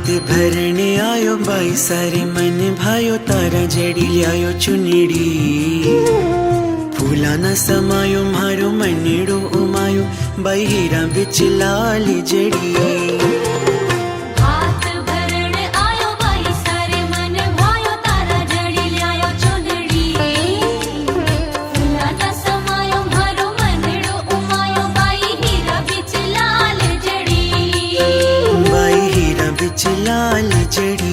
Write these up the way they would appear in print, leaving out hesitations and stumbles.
हाथ भरने आयो बाई सारे मन भायो तारा जड़ी लियायो चुनीड़ी फूला न समायो मारो मनेड़ो उमायो बाई हीरा बिच लाल जड़ी। लाल जड़ी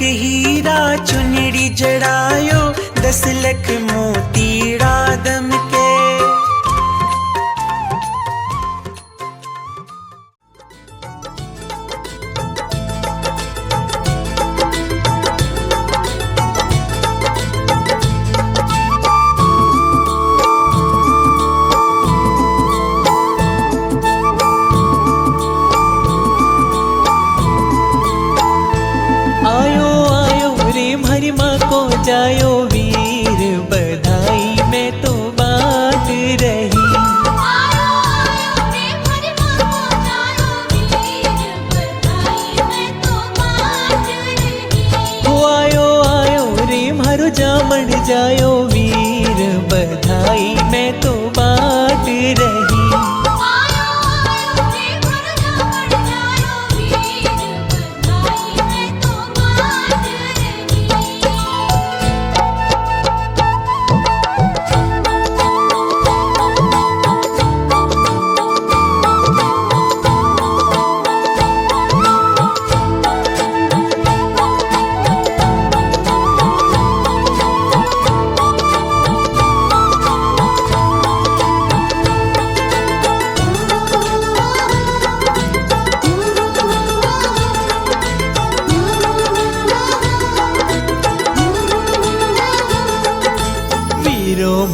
हीरा चुनड़ी जड़ायो 10 लाख मोतीड़ा दम के। जायो वीर बधाई मैं तो बात रही। आयो आयो रे भरी माँ को जायो वीर बधाई मैं तो बात रही। हो आयो आयो रे मारो जामन जायो वीर बधाई मैं तो बात रही।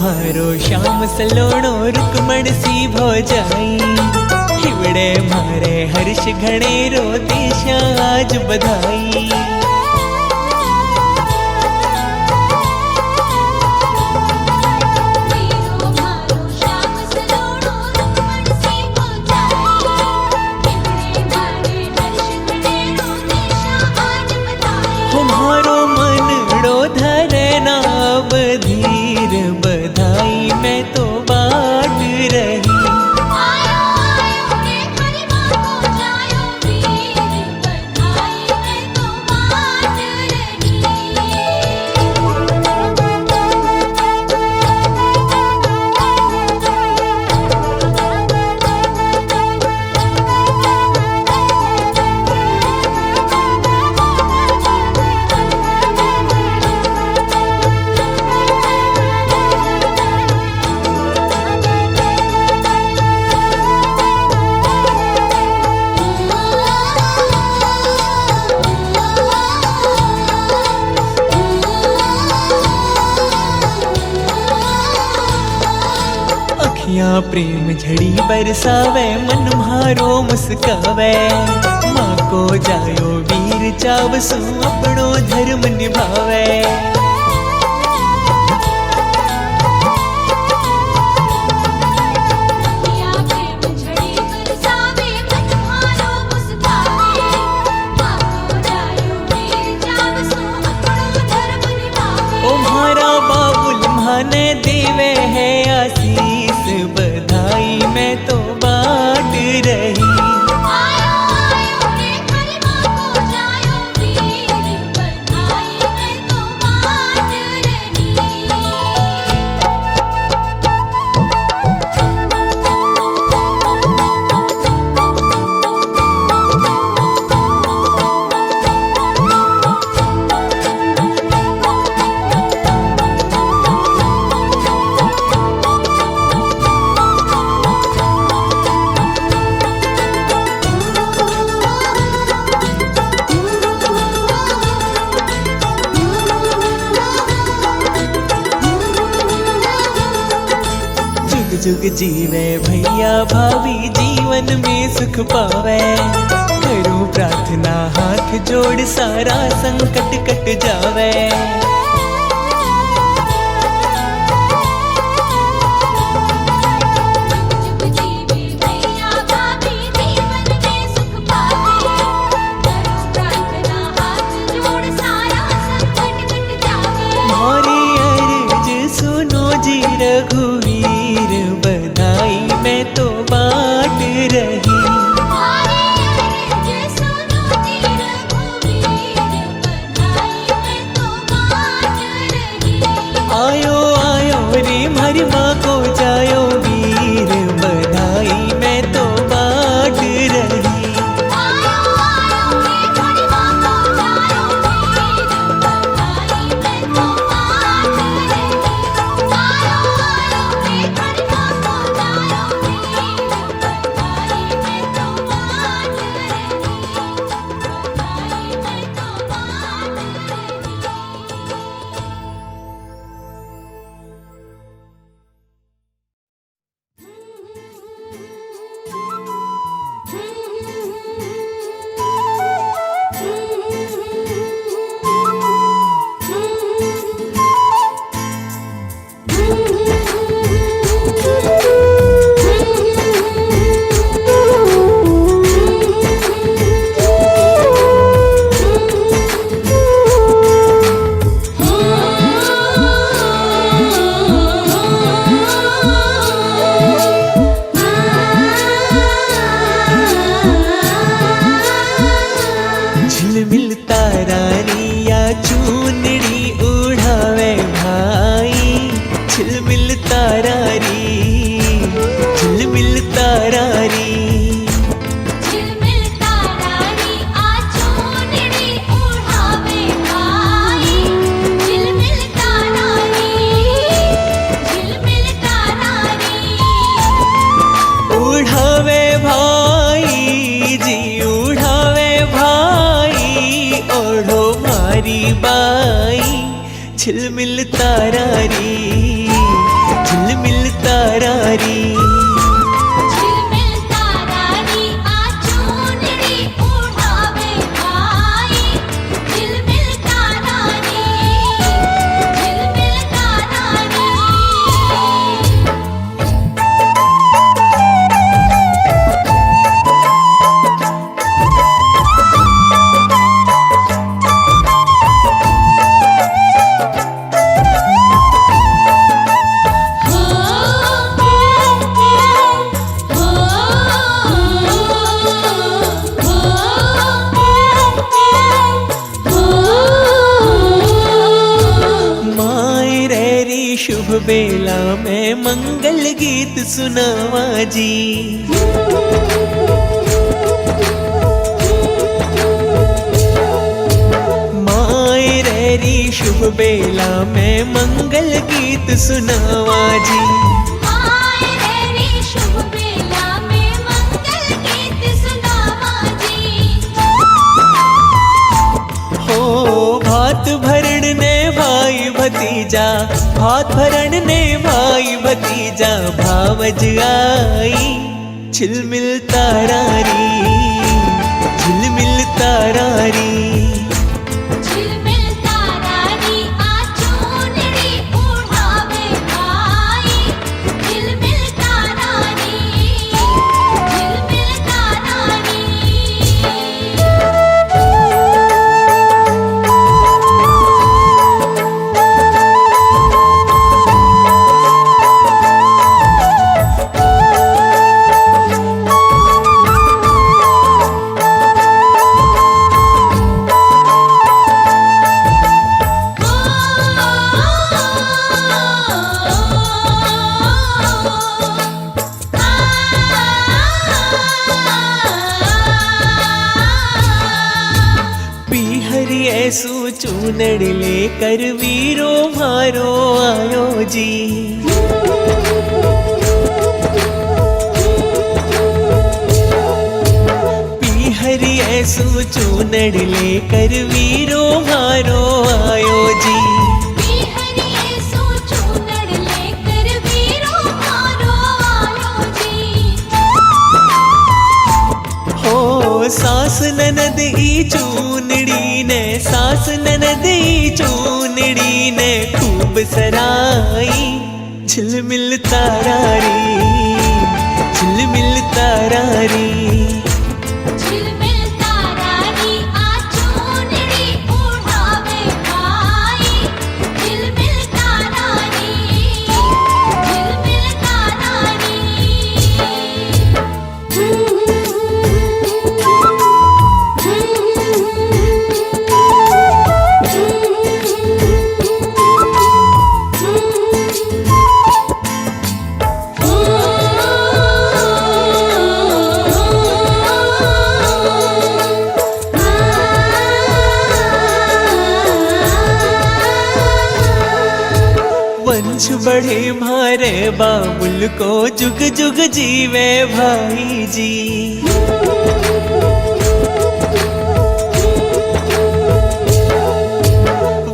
मारो श्याम सलोणो रुकमण सी भो जाई हिवड़े मारे हर्ष घणे रो देशा आज बधाई। तुम्हारो मनड़ो धरे ना बधीर बधाई मैं तो बाट रही। आयो आयो रे हरि माँ को जायो वीर बधाई मैं तो बाट रही। प्रेम झड़ी बरसावे मन मारो मुस्कावे माँ को जायो वीर चावसु अपनो धर्म निभावे। ओ मारा बाबुल माने देवे है आशीष बधाई मैं तो बाट रही। आयो आयो रे हरि माँ को जायो वीर बधाई मैं तो बाट रही। जुग जीवे भैया भाभी जीवन में सुख पावे। करूं प्रार्थना हाथ जोड़ सारा संकट कट जावे। रघुवीर बधाई मैं तो बांट रही। आयो आयो रे मारी माँ को जायो वीर बधाई मैं तो बांट रही। झिलमिल तारारी झिलमिल तारारी शुभ बेला में मंगल गीत सुनावा जी। माए रेरी शुभ बेला में मंगल गीत सुनावा जी। माए रेरी शुभ बेला में मंगल गीत सुनावा जी। हो भात भरण ने भाई भतीजा भात भरण ने भाई भतीजा भावज आई। झिलमिल तारारी झिलमिल तारारी झिलमिल तारारी आचोनड़ी उड़ावे भाई। झिलमिल तारारी झिलमिल तारारी ऐसू चूनड़ लेकर वीरो मारो आयो जी। पीहरी ऐसू चूनड़ लेकर वीरो मारो आयो जी। पीहरी ऐसू चूनड़ लेकर वीरो मारो सास ननद ई चूनड़ी ने सास ननद ई चूनड़ी ने खूब सराई झिलमिल तारारी झिलमिल तारारी झिलमिल तारारी आ चूनड़ी उड़ावे भाई झिलमिल तारारी झिलमिल वंश बढ़े मारे बाबुल को जुग जुग जीवे भाई जी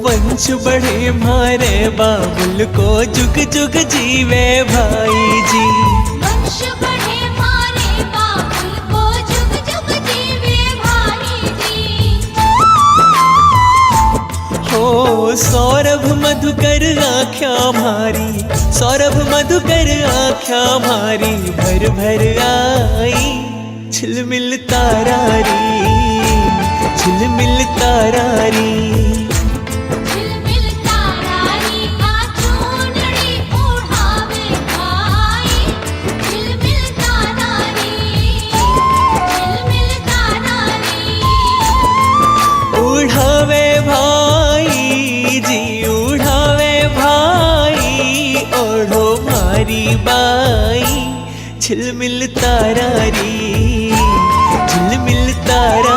वंश बढ़े मारे बाबुल को जुग जुग जीवे भाई जी वंश बढ़े मारे बाबुल को जुग जुग जीवे भाई जी हो सौरभ मधुकर आख्या मारी सौरभ मधुकर आख्या मारी भर भर आई झिलमिल तारारी झिलमिल तारारी झिलमिल तारारी आ चूनड़ी उड़ावे भाई झिलमिल तारारी झिलमिल तारारी उड़ावे भाई जी उड़ावे भाई ओढ़ो मारी बाई झिलमिल तारारी झिलमिल तारा